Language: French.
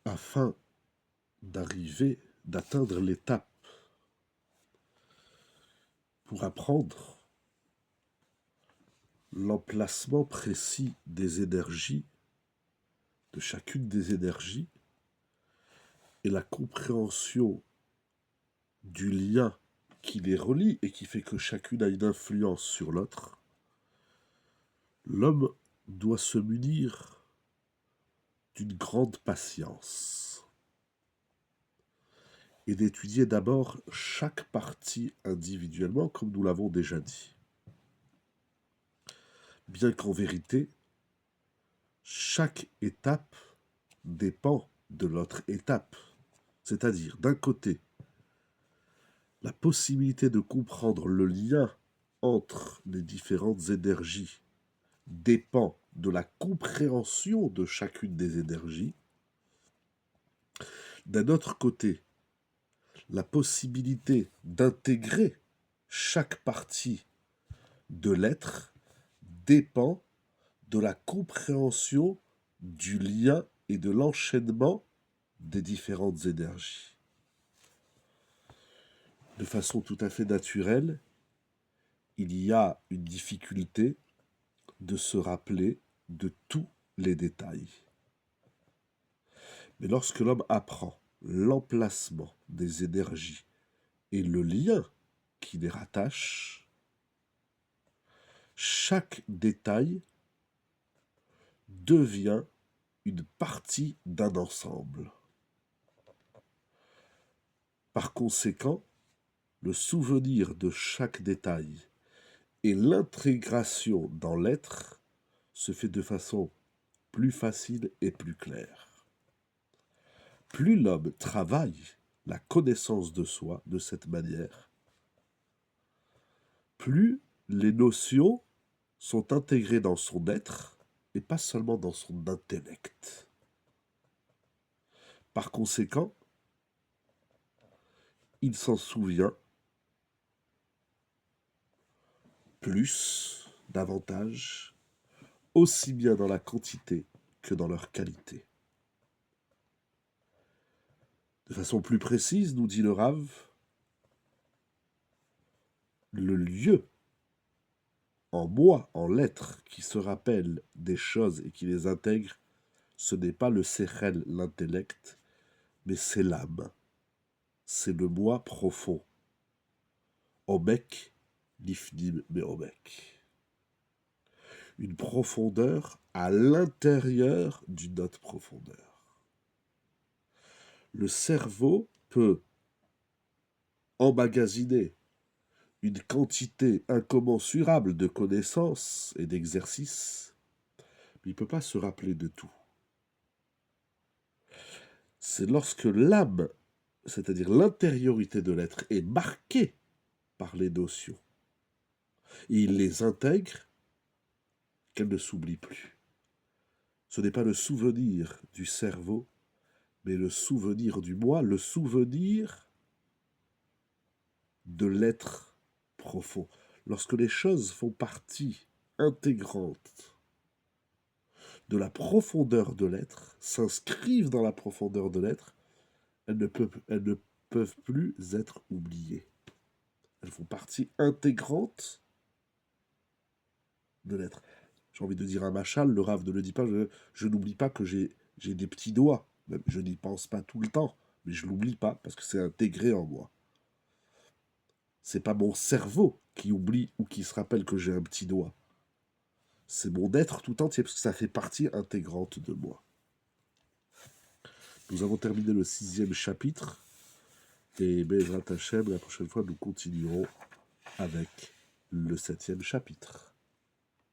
afin d'atteindre l'étape pour apprendre l'emplacement précis des énergies, de chacune des énergies, et la compréhension du lien qui les relie et qui fait que chacune a une influence sur l'autre, l'homme doit se munir d'une grande patience et d'étudier d'abord chaque partie individuellement, comme nous l'avons déjà dit. Bien qu'en vérité, chaque étape dépend de l'autre étape. C'est-à-dire, d'un côté, la possibilité de comprendre le lien entre les différentes énergies dépend de la compréhension de chacune des énergies. D'un autre côté, la possibilité d'intégrer chaque partie de l'être dépend de la compréhension du lien et de l'enchaînement des différentes énergies. De façon tout à fait naturelle, il y a une difficulté de se rappeler de tous les détails. Mais lorsque l'homme apprend l'emplacement des énergies et le lien qui les rattache, chaque détail devient une partie d'un ensemble. Par conséquent, le souvenir de chaque détail et l'intégration dans l'être se fait de façon plus facile et plus claire. Plus l'homme travaille la connaissance de soi de cette manière, plus les notions sont intégrées dans son être et pas seulement dans son intellect. Par conséquent, il s'en souvient plus, davantage, aussi bien dans la quantité que dans leur qualité. De façon plus précise, nous dit le Rav, le lieu en moi, en l'être, qui se rappelle des choses et qui les intègre, ce n'est pas le sechel, l'intellect, mais c'est l'âme. C'est le moi profond. Omek, lifnim meomek. Une profondeur à l'intérieur d'une autre profondeur. Le cerveau peut emmagasiner une quantité incommensurable de connaissances et d'exercices, mais il ne peut pas se rappeler de tout. C'est lorsque l'âme, c'est-à-dire l'intériorité de l'être, est marquée par les notions, et il les intègre, qu'elle ne s'oublie plus. Ce n'est pas le souvenir du cerveau, mais le souvenir du moi, le souvenir de l'être profond. Lorsque les choses font partie intégrante de la profondeur de l'être, s'inscrivent dans la profondeur de l'être, elles ne peuvent plus être oubliées. Elles font partie intégrante de l'être. J'ai envie de dire un machal, le Rav ne le dit pas, je n'oublie pas que j'ai des petits doigts. Même, je n'y pense pas tout le temps, mais je l'oublie pas parce que c'est intégré en moi. C'est pas mon cerveau qui oublie ou qui se rappelle que j'ai un petit doigt. C'est mon être tout entier, parce que ça fait partie intégrante de moi. Nous avons terminé le 6e chapitre, et Bezrat Hashem, la prochaine fois, nous continuerons avec le 7e chapitre.